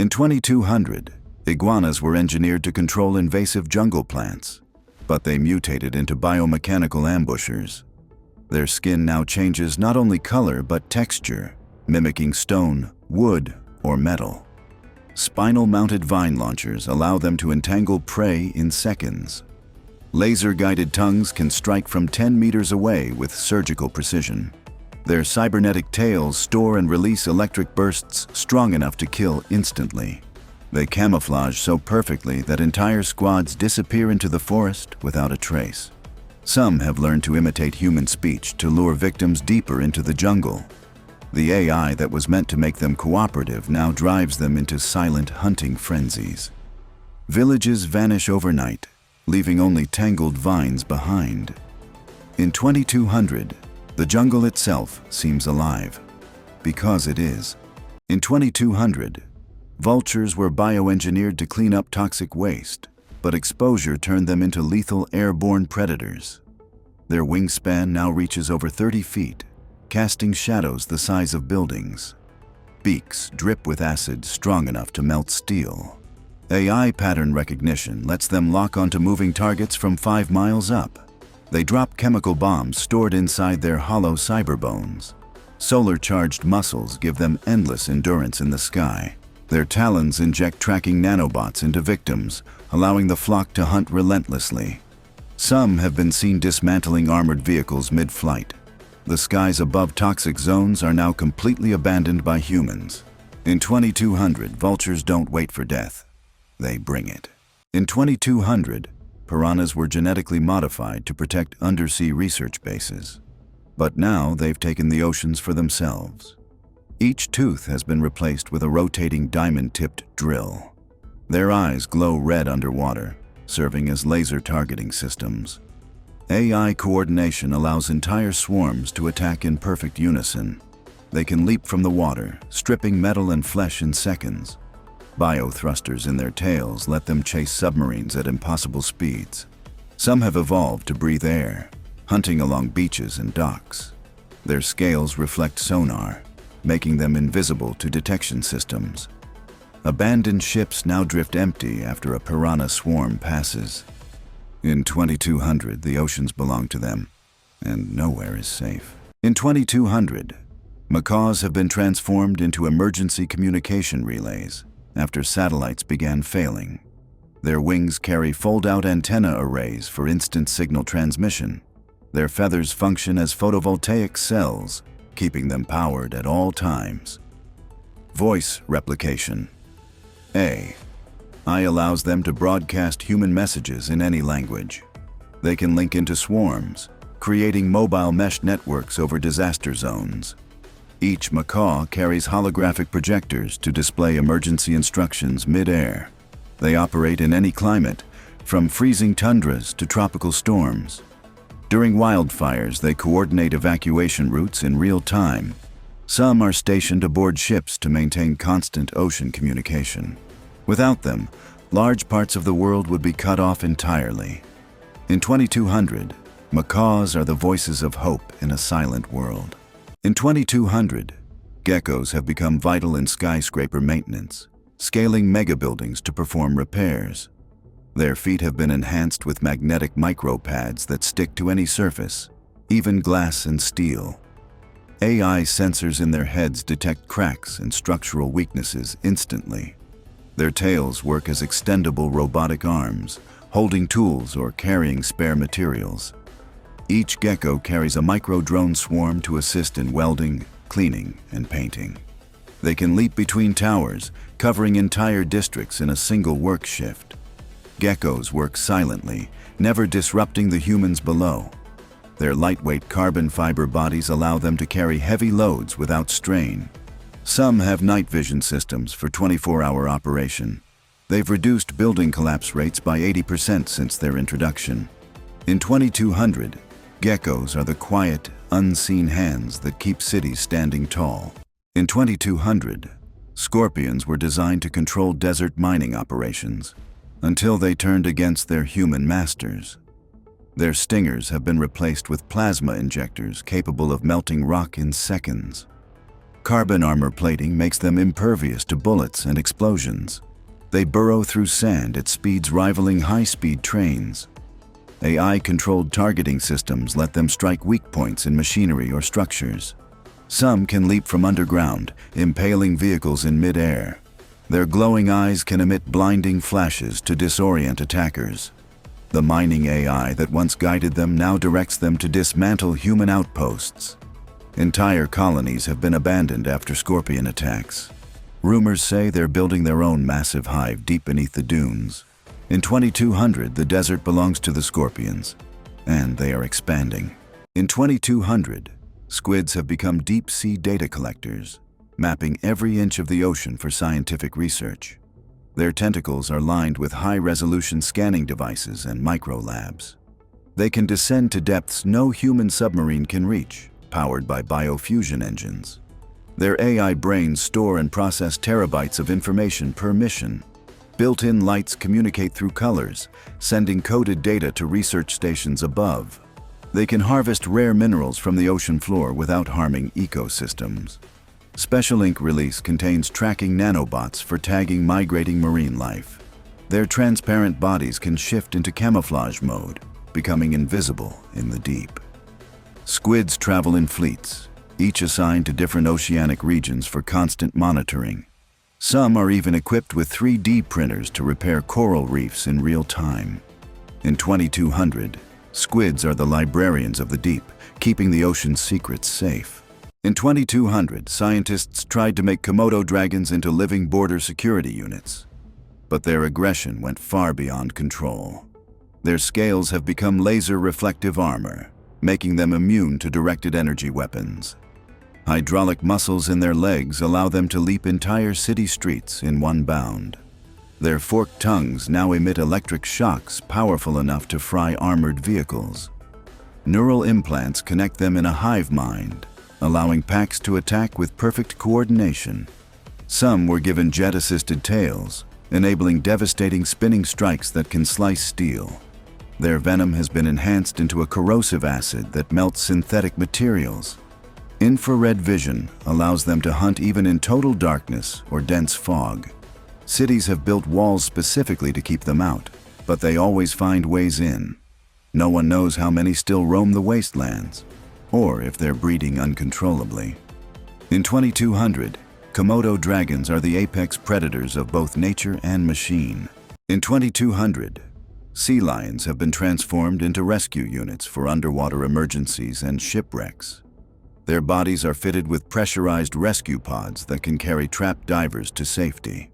In 2200, iguanas were engineered to control invasive jungle plants, but they mutated into biomechanical ambushers. Their skin now changes not only color but texture, mimicking stone, wood, or metal. Spinal-mounted vine launchers allow them to entangle prey in seconds. Laser-guided tongues can strike from 10 meters away with surgical precision. Their cybernetic tails store and release electric bursts strong enough to kill instantly. They camouflage so perfectly that entire squads disappear into the forest without a trace. Some have learned to imitate human speech to lure victims deeper into the jungle. The AI that was meant to make them cooperative now drives them into silent hunting frenzies. Villages vanish overnight, leaving only tangled vines behind. In 2200, the jungle itself seems alive, because it is. In 2200, vultures were bioengineered to clean up toxic waste, but exposure turned them into lethal airborne predators. Their wingspan now reaches over 30 feet, casting shadows the size of buildings. Beaks drip with acid strong enough to melt steel. AI pattern recognition lets them lock onto moving targets from 5 miles up. They drop chemical bombs stored inside their hollow cyberbones. Solar-charged muscles give them endless endurance in the sky. Their talons inject tracking nanobots into victims, allowing the flock to hunt relentlessly. Some have been seen dismantling armored vehicles mid-flight. The skies above toxic zones are now completely abandoned by humans. In 2200, vultures don't wait for death. They bring it. In 2200, piranhas were genetically modified to protect undersea research bases. But now they've taken the oceans for themselves. Each tooth has been replaced with a rotating diamond-tipped drill. Their eyes glow red underwater, serving as laser targeting systems. AI coordination allows entire swarms to attack in perfect unison. They can leap from the water, stripping metal and flesh in seconds. Biothrusters in their tails let them chase submarines at impossible speeds. Some have evolved to breathe air, hunting along beaches and docks. Their scales reflect sonar, making them invisible to detection systems. Abandoned ships now drift empty after a piranha swarm passes. In 2200, the oceans belong to them, and nowhere is safe. In 2200, macaws have been transformed into emergency communication relays after satellites began failing. Their wings carry fold-out antenna arrays for instant signal transmission. Their feathers function as photovoltaic cells, keeping them powered at all times. Voice replication. AI allows them to broadcast human messages in any language. They can link into swarms, creating mobile mesh networks over disaster zones. Each macaw carries holographic projectors to display emergency instructions mid-air. They operate in any climate, from freezing tundras to tropical storms. During wildfires, they coordinate evacuation routes in real time. Some are stationed aboard ships to maintain constant ocean communication. Without them, large parts of the world would be cut off entirely. In 2200, macaws are the voices of hope in a silent world. In 2200, geckos have become vital in skyscraper maintenance, scaling megabuildings to perform repairs. Their feet have been enhanced with magnetic micropads that stick to any surface, even glass and steel. AI sensors in their heads detect cracks and structural weaknesses instantly. Their tails work as extendable robotic arms, holding tools or carrying spare materials. Each gecko carries a micro-drone swarm to assist in welding, cleaning, and painting. They can leap between towers, covering entire districts in a single work shift. Geckos work silently, never disrupting the humans below. Their lightweight carbon fiber bodies allow them to carry heavy loads without strain. Some have night vision systems for 24-hour operation. They've reduced building collapse rates by 80% since their introduction. In 2200, geckos are the quiet, unseen hands that keep cities standing tall. In 2200, scorpions were designed to control desert mining operations, until they turned against their human masters. Their stingers have been replaced with plasma injectors capable of melting rock in seconds. Carbon armor plating makes them impervious to bullets and explosions. They burrow through sand at speeds rivaling high-speed trains. AI-controlled targeting systems let them strike weak points in machinery or structures. Some can leap from underground, impaling vehicles in mid-air. Their glowing eyes can emit blinding flashes to disorient attackers. The mining AI that once guided them now directs them to dismantle human outposts. Entire colonies have been abandoned after scorpion attacks. Rumors say they're building their own massive hive deep beneath the dunes. In 2200, the desert belongs to the scorpions, and they are expanding. In 2200, squids have become deep-sea data collectors, mapping every inch of the ocean for scientific research. Their tentacles are lined with high-resolution scanning devices and micro-labs. They can descend to depths no human submarine can reach, powered by biofusion engines. Their AI brains store and process terabytes of information per mission. Built-in lights communicate through colors, sending coded data to research stations above. They can harvest rare minerals from the ocean floor without harming ecosystems. Special Ink release contains tracking nanobots for tagging migrating marine life. Their transparent bodies can shift into camouflage mode, becoming invisible in the deep. Squids travel in fleets, each assigned to different oceanic regions for constant monitoring. Some are even equipped with 3D printers to repair coral reefs in real time. In 2200, squids are the librarians of the deep, keeping the ocean's secrets safe. In 2200, scientists tried to make Komodo dragons into living border security units. But their aggression went far beyond control. Their scales have become laser-reflective armor, making them immune to directed energy weapons. Hydraulic muscles in their legs allow them to leap entire city streets in one bound. Their forked tongues now emit electric shocks powerful enough to fry armored vehicles. Neural implants connect them in a hive mind, allowing packs to attack with perfect coordination. Some were given jet-assisted tails, enabling devastating spinning strikes that can slice steel. Their venom has been enhanced into a corrosive acid that melts synthetic materials. Infrared vision allows them to hunt even in total darkness or dense fog. Cities have built walls specifically to keep them out, but they always find ways in. No one knows how many still roam the wastelands, or if they're breeding uncontrollably. In 2200, Komodo dragons are the apex predators of both nature and machine. In 2200, sea lions have been transformed into rescue units for underwater emergencies and shipwrecks. Their bodies are fitted with pressurized rescue pods that can carry trapped divers to safety.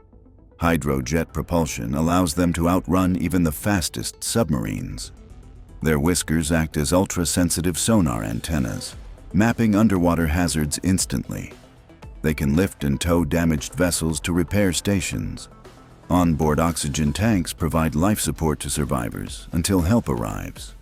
Hydrojet propulsion allows them to outrun even the fastest submarines. Their whiskers act as ultra-sensitive sonar antennas, mapping underwater hazards instantly. They can lift and tow damaged vessels to repair stations. Onboard oxygen tanks provide life support to survivors until help arrives.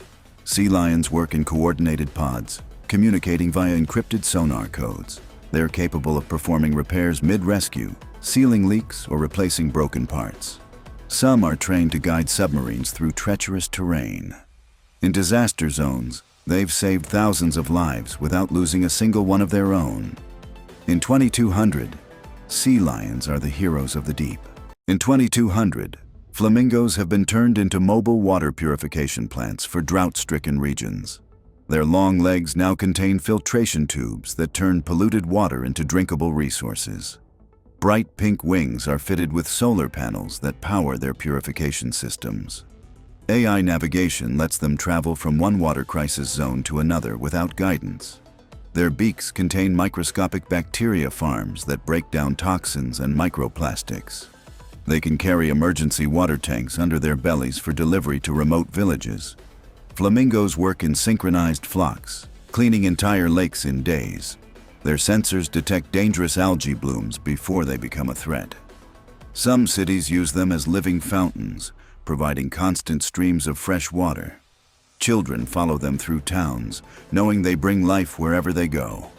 Sea lions work in coordinated pods, communicating via encrypted sonar codes. They're capable of performing repairs mid-rescue, sealing leaks or replacing broken parts. Some are trained to guide submarines through treacherous terrain. In disaster zones, they've saved thousands of lives without losing a single one of their own. In 2200, sea lions are the heroes of the deep. In 2200, flamingos have been turned into mobile water purification plants for drought-stricken regions. Their long legs now contain filtration tubes that turn polluted water into drinkable resources. Bright pink wings are fitted with solar panels that power their purification systems. AI navigation lets them travel from one water crisis zone to another without guidance. Their beaks contain microscopic bacteria farms that break down toxins and microplastics. They can carry emergency water tanks under their bellies for delivery to remote villages. Flamingos work in synchronized flocks, cleaning entire lakes in days. Their sensors detect dangerous algae blooms before they become a threat. Some cities use them as living fountains, providing constant streams of fresh water. Children follow them through towns, knowing they bring life wherever they go.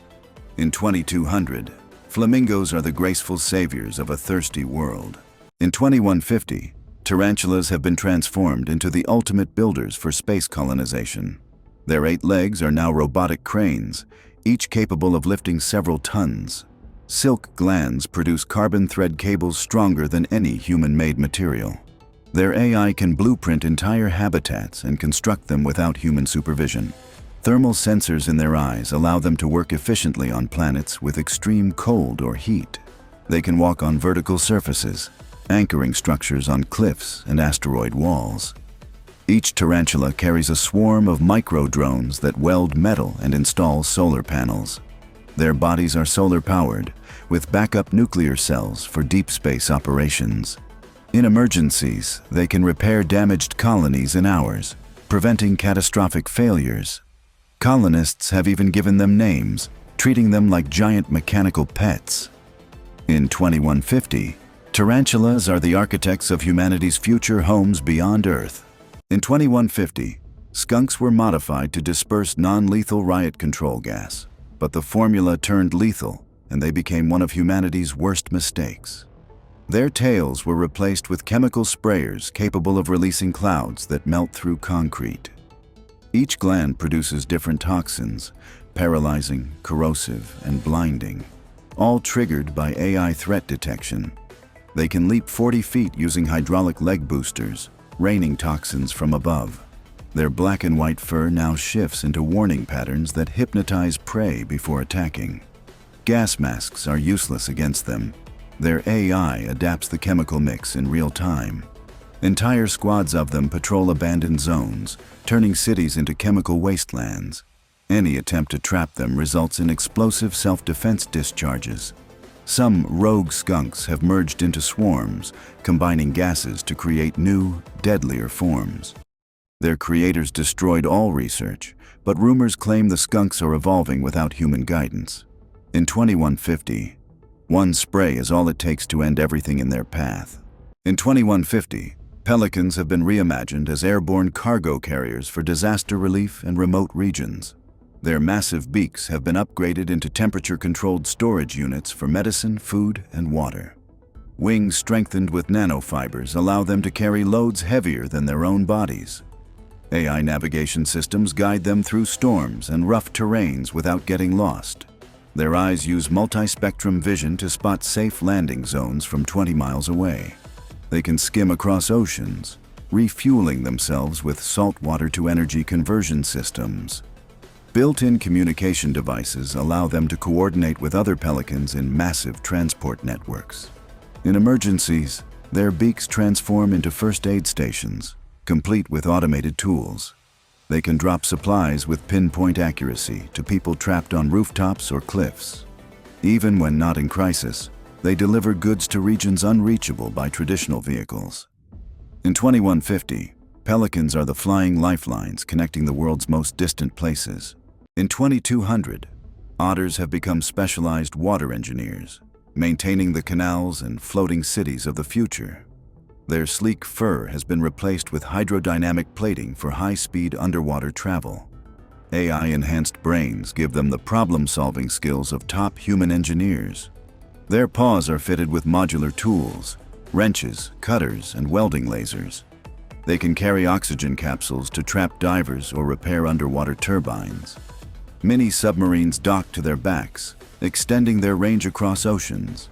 In 2200, flamingos are the graceful saviors of a thirsty world. In 2150, tarantulas have been transformed into the ultimate builders for space colonization. Their 8 legs are now robotic cranes, each capable of lifting several tons. Silk glands produce carbon thread cables stronger than any human-made material. Their AI can blueprint entire habitats and construct them without human supervision. Thermal sensors in their eyes allow them to work efficiently on planets with extreme cold or heat. They can walk on vertical surfaces, anchoring structures on cliffs and asteroid walls. Each tarantula carries a swarm of micro-drones that weld metal and install solar panels. Their bodies are solar-powered, with backup nuclear cells for deep space operations. In emergencies, they can repair damaged colonies in hours, preventing catastrophic failures. Colonists have even given them names, treating them like giant mechanical pets. In 2150, tarantulas are the architects of humanity's future homes beyond Earth. In 2150, skunks were modified to disperse non-lethal riot control gas, but the formula turned lethal, and they became one of humanity's worst mistakes. Their tails were replaced with chemical sprayers capable of releasing clouds that melt through concrete. Each gland produces different toxins, paralyzing, corrosive, and blinding, all triggered by AI threat detection. They can leap 40 feet using hydraulic leg boosters, raining toxins from above. Their black and white fur now shifts into warning patterns that hypnotize prey before attacking. Gas masks are useless against them. Their AI adapts the chemical mix in real time. Entire squads of them patrol abandoned zones, turning cities into chemical wastelands. Any attempt to trap them results in explosive self-defense discharges. Some rogue skunks have merged into swarms, combining gases to create new, deadlier forms. Their creators destroyed all research, but rumors claim the skunks are evolving without human guidance. In 2150, one spray is all it takes to end everything in their path. In 2150, pelicans have been reimagined as airborne cargo carriers for disaster relief and remote regions. Their massive beaks have been upgraded into temperature-controlled storage units for medicine, food, and water. Wings strengthened with nanofibers allow them to carry loads heavier than their own bodies. AI navigation systems guide them through storms and rough terrains without getting lost. Their eyes use multi-spectrum vision to spot safe landing zones from 20 miles away. They can skim across oceans, refueling themselves with saltwater to energy conversion systems. Built-in communication devices allow them to coordinate with other pelicans in massive transport networks. In emergencies, their beaks transform into first aid stations, complete with automated tools. They can drop supplies with pinpoint accuracy to people trapped on rooftops or cliffs. Even when not in crisis, they deliver goods to regions unreachable by traditional vehicles. In 2150, pelicans are the flying lifelines connecting the world's most distant places. In 2200, otters have become specialized water engineers, maintaining the canals and floating cities of the future. Their sleek fur has been replaced with hydrodynamic plating for high-speed underwater travel. AI-enhanced brains give them the problem-solving skills of top human engineers. Their paws are fitted with modular tools, wrenches, cutters, and welding lasers. They can carry oxygen capsules to trap divers or repair underwater turbines. Mini submarines dock to their backs, extending their range across oceans.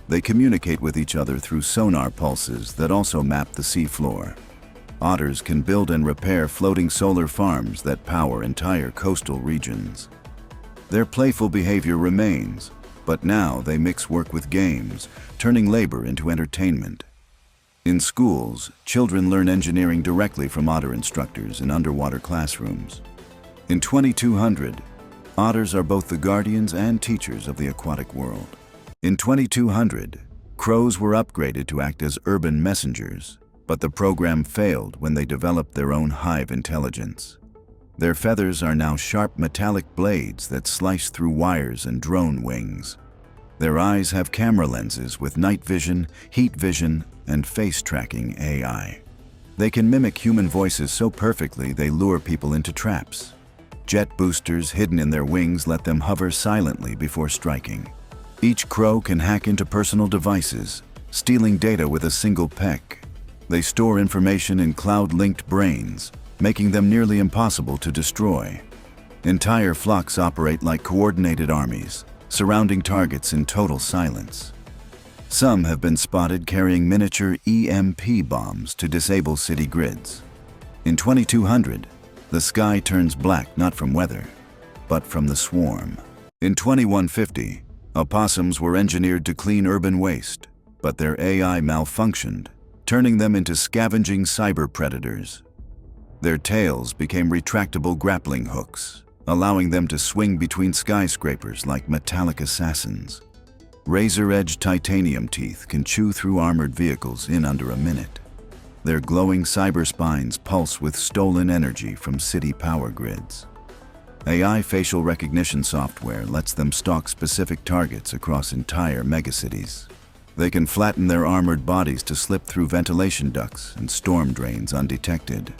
They communicate with each other through sonar pulses that also map the seafloor. Otters can build and repair floating solar farms that power entire coastal regions. Their playful behavior remains, but now they mix work with games, turning labor into entertainment. In schools, children learn engineering directly from otter instructors in underwater classrooms. In 2200, otters are both the guardians and teachers of the aquatic world. In 2200, crows were upgraded to act as urban messengers, but the program failed when they developed their own hive intelligence. Their feathers are now sharp metallic blades that slice through wires and drone wings. Their eyes have camera lenses with night vision, heat vision, and face tracking AI. They can mimic human voices so perfectly they lure people into traps. Jet boosters hidden in their wings let them hover silently before striking. Each crow can hack into personal devices, stealing data with a single peck. They store information in cloud-linked brains, making them nearly impossible to destroy. Entire flocks operate like coordinated armies, surrounding targets in total silence. Some have been spotted carrying miniature EMP bombs to disable city grids. In 2200, the sky turns black not from weather, but from the swarm. In 2150, opossums were engineered to clean urban waste, but their AI malfunctioned, turning them into scavenging cyber predators. Their tails became retractable grappling hooks, allowing them to swing between skyscrapers like metallic assassins. Razor-edged titanium teeth can chew through armored vehicles in under a minute. Their glowing cyber spines pulse with stolen energy from city power grids. AI facial recognition software lets them stalk specific targets across entire megacities. They can flatten their armored bodies to slip through ventilation ducts and storm drains undetected.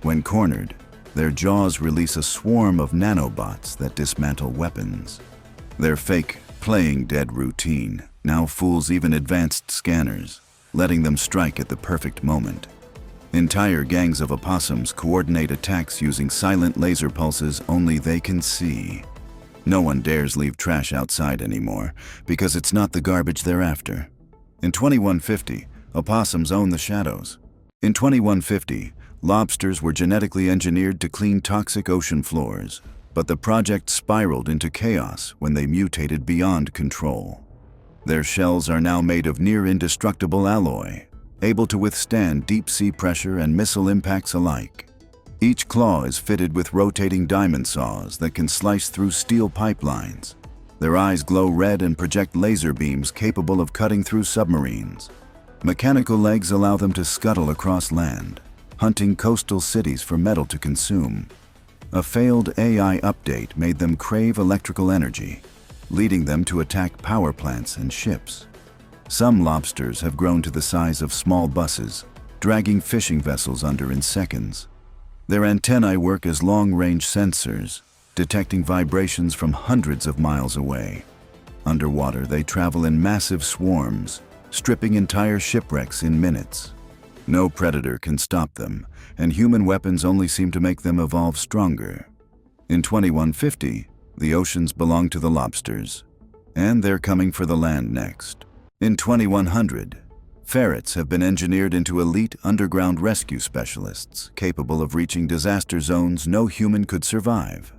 When cornered, their jaws release a swarm of nanobots that dismantle weapons. Their fake, playing dead routine now fools even advanced scanners, letting them strike at the perfect moment. Entire gangs of opossums coordinate attacks using silent laser pulses only they can see. No one dares leave trash outside anymore, because it's not the garbage they're after. In 2150, opossums own the shadows. In 2150, lobsters were genetically engineered to clean toxic ocean floors, but the project spiraled into chaos when they mutated beyond control. Their shells are now made of near-indestructible alloy, able to withstand deep-sea pressure and missile impacts alike. Each claw is fitted with rotating diamond saws that can slice through steel pipelines. Their eyes glow red and project laser beams capable of cutting through submarines. Mechanical legs allow them to scuttle across land, hunting coastal cities for metal to consume. A failed AI update made them crave electrical energy, leading them to attack power plants and ships. Some lobsters have grown to the size of small buses, dragging fishing vessels under in seconds. Their antennae work as long-range sensors, detecting vibrations from hundreds of miles away. Underwater, they travel in massive swarms, stripping entire shipwrecks in minutes. No predator can stop them, and human weapons only seem to make them evolve stronger. In 2150, the oceans belong to the lobsters, and they're coming for the land next. In 2100, ferrets have been engineered into elite underground rescue specialists capable of reaching disaster zones no human could survive.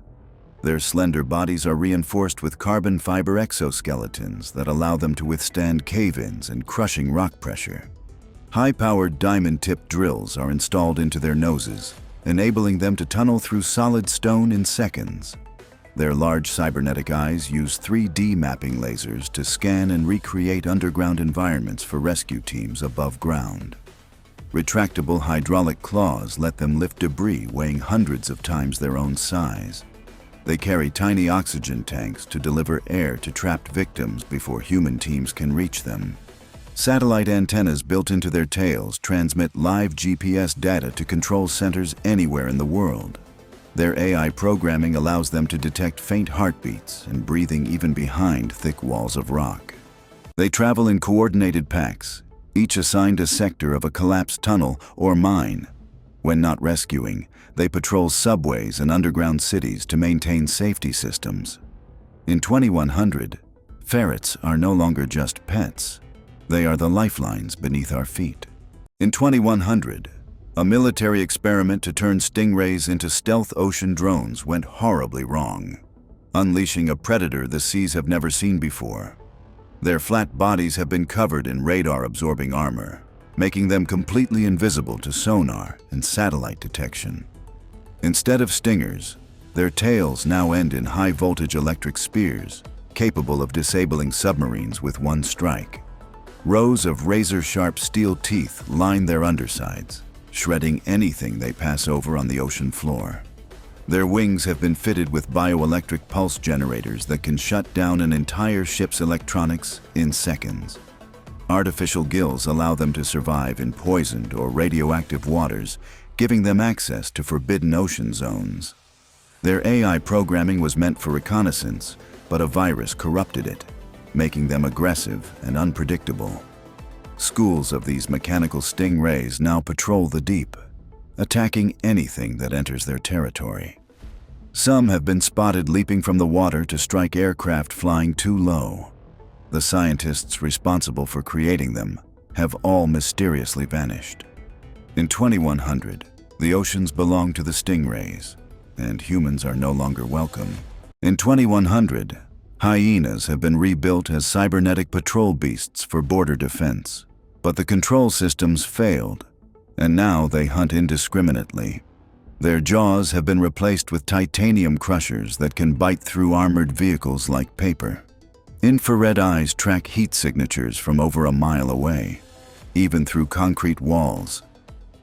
Their slender bodies are reinforced with carbon fiber exoskeletons that allow them to withstand cave-ins and crushing rock pressure. High-powered diamond-tipped drills are installed into their noses, enabling them to tunnel through solid stone in seconds. Their large cybernetic eyes use 3D mapping lasers to scan and recreate underground environments for rescue teams above ground. Retractable hydraulic claws let them lift debris weighing hundreds of times their own size. They carry tiny oxygen tanks to deliver air to trapped victims before human teams can reach them. Satellite antennas built into their tails transmit live GPS data to control centers anywhere in the world. Their AI programming allows them to detect faint heartbeats and breathing even behind thick walls of rock. They travel in coordinated packs, each assigned a sector of a collapsed tunnel or mine. When not rescuing, they patrol subways and underground cities to maintain safety systems. In 2100, ferrets are no longer just pets. They are the lifelines beneath our feet. In 2100, a military experiment to turn stingrays into stealth ocean drones went horribly wrong, unleashing a predator the seas have never seen before. Their flat bodies have been covered in radar-absorbing armor, making them completely invisible to sonar and satellite detection. Instead of stingers, their tails now end in high-voltage electric spears, capable of disabling submarines with one strike. Rows of razor-sharp steel teeth line their undersides, shredding anything they pass over on the ocean floor. Their wings have been fitted with bioelectric pulse generators that can shut down an entire ship's electronics in seconds. Artificial gills allow them to survive in poisoned or radioactive waters, giving them access to forbidden ocean zones. Their AI programming was meant for reconnaissance, but a virus corrupted it, making them aggressive and unpredictable. Schools of these mechanical stingrays now patrol the deep, attacking anything that enters their territory. Some have been spotted leaping from the water to strike aircraft flying too low. The scientists responsible for creating them have all mysteriously vanished. In 2100, the oceans belonged to the stingrays, and humans are no longer welcome. In 2100, hyenas have been rebuilt as cybernetic patrol beasts for border defense. But the control systems failed, and now they hunt indiscriminately. Their jaws have been replaced with titanium crushers that can bite through armored vehicles like paper. Infrared eyes track heat signatures from over a mile away, even through concrete walls.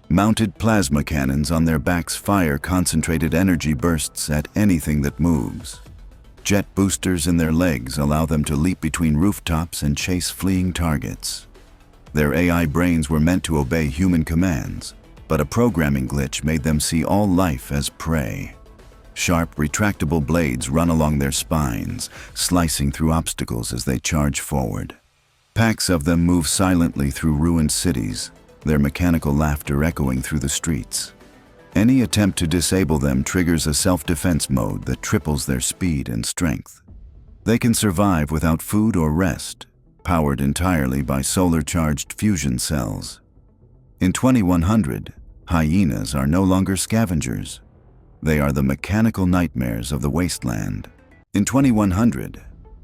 Mounted plasma cannons on their backs fire concentrated energy bursts at anything that moves. Jet boosters in their legs allow them to leap between rooftops and chase fleeing targets. Their AI brains were meant to obey human commands, but a programming glitch made them see all life as prey. Sharp, retractable blades run along their spines, slicing through obstacles as they charge forward. Packs of them move silently through ruined cities, their mechanical laughter echoing through the streets. Any attempt to disable them triggers a self-defense mode that triples their speed and strength. They can survive without food or rest, powered entirely by solar-charged fusion cells. In 2100, hyenas are no longer scavengers. They are the mechanical nightmares of the wasteland. In 2100,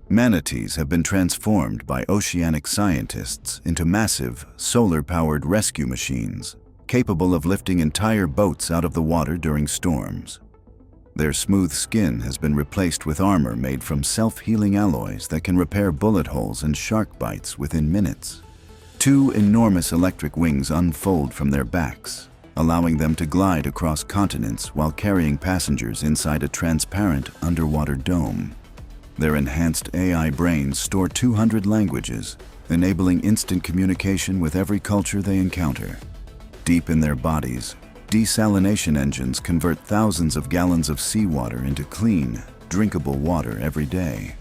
manatees have been transformed by oceanic scientists into massive, solar-powered rescue machines, capable of lifting entire boats out of the water during storms. Their smooth skin has been replaced with armor made from self-healing alloys that can repair bullet holes and shark bites within minutes. Two enormous electric wings unfold from their backs, allowing them to glide across continents while carrying passengers inside a transparent underwater dome. Their enhanced AI brains store 200 languages, enabling instant communication with every culture they encounter. Deep in their bodies, desalination engines convert thousands of gallons of seawater into clean, drinkable water every day.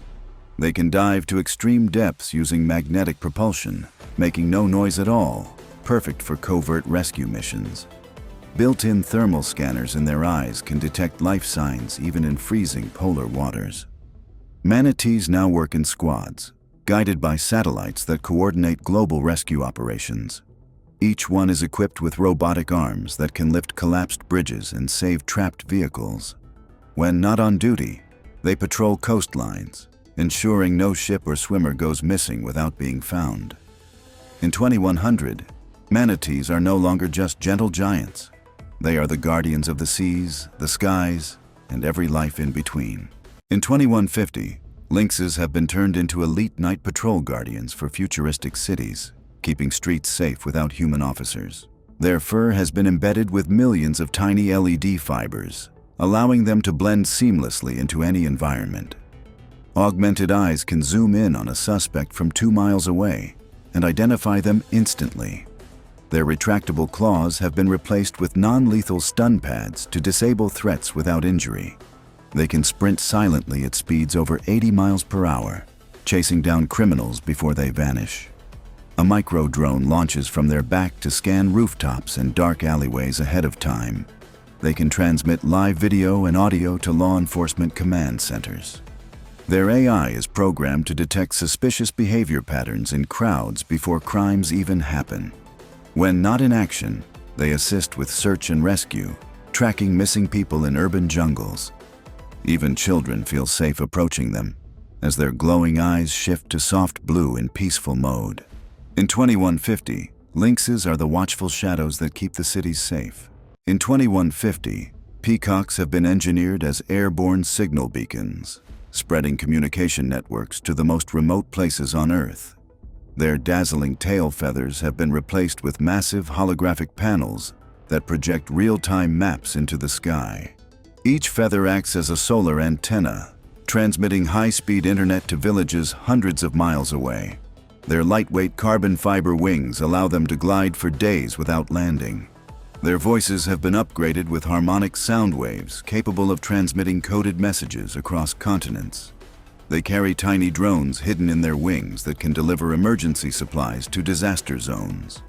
They can dive to extreme depths using magnetic propulsion, making no noise at all, perfect for covert rescue missions. Built-in thermal scanners in their eyes can detect life signs even in freezing polar waters. Manatees now work in squads, guided by satellites that coordinate global rescue operations. Each one is equipped with robotic arms that can lift collapsed bridges and save trapped vehicles. When not on duty, they patrol coastlines, ensuring no ship or swimmer goes missing without being found. In 2100, manatees are no longer just gentle giants. They are the guardians of the seas, the skies, and every life in between. In 2150, lynxes have been turned into elite night patrol guardians for futuristic cities, keeping streets safe without human officers. Their fur has been embedded with millions of tiny LED fibers, allowing them to blend seamlessly into any environment. Augmented eyes can zoom in on a suspect from 2 miles away and identify them instantly. Their retractable claws have been replaced with non-lethal stun pads to disable threats without injury. They can sprint silently at speeds over 80 miles per hour, chasing down criminals before they vanish. A micro-drone launches from their back to scan rooftops and dark alleyways ahead of time. They can transmit live video and audio to law enforcement command centers. Their AI is programmed to detect suspicious behavior patterns in crowds before crimes even happen. When not in action, they assist with search and rescue, tracking missing people in urban jungles. Even children feel safe approaching them, as their glowing eyes shift to soft blue in peaceful mode. In 2150, lynxes are the watchful shadows that keep the cities safe. In 2150, peacocks have been engineered as airborne signal beacons, spreading communication networks to the most remote places on Earth. Their dazzling tail feathers have been replaced with massive holographic panels that project real-time maps into the sky. Each feather acts as a solar antenna, transmitting high-speed internet to villages hundreds of miles away. Their lightweight carbon fiber wings allow them to glide for days without landing. Their voices have been upgraded with harmonic sound waves capable of transmitting coded messages across continents. They carry tiny drones hidden in their wings that can deliver emergency supplies to disaster zones.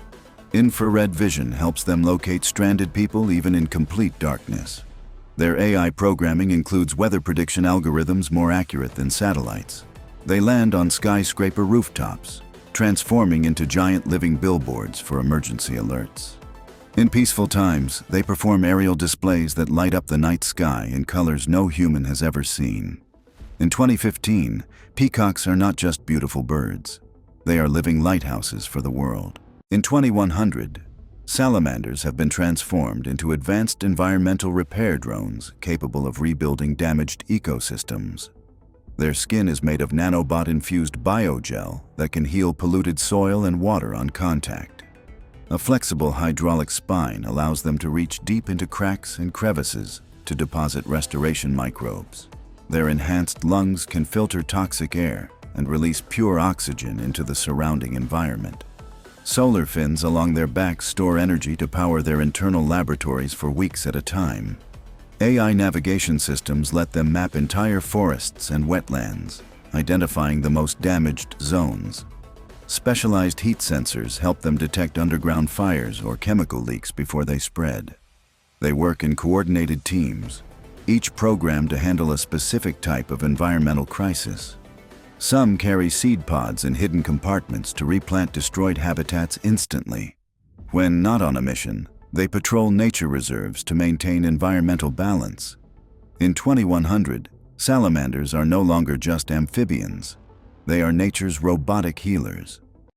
Infrared vision helps them locate stranded people even in complete darkness. Their AI programming includes weather prediction algorithms more accurate than satellites. They land on skyscraper rooftops, transforming into giant living billboards for emergency alerts. In peaceful times, they perform aerial displays that light up the night sky in colors no human has ever seen. In 2015, peacocks are not just beautiful birds. They are living lighthouses for the world. In 2100, salamanders have been transformed into advanced environmental repair drones capable of rebuilding damaged ecosystems. Their skin is made of nanobot-infused biogel that can heal polluted soil and water on contact. A flexible hydraulic spine allows them to reach deep into cracks and crevices to deposit restoration microbes. Their enhanced lungs can filter toxic air and release pure oxygen into the surrounding environment. Solar fins along their backs store energy to power their internal laboratories for weeks at a time. AI navigation systems let them map entire forests and wetlands, identifying the most damaged zones. Specialized heat sensors help them detect underground fires or chemical leaks before they spread. They work in coordinated teams, each programmed to handle a specific type of environmental crisis. Some carry seed pods in hidden compartments to replant destroyed habitats instantly. When not on a mission, they patrol nature reserves to maintain environmental balance. In 2100, salamanders are no longer just amphibians. They are nature's robotic healers.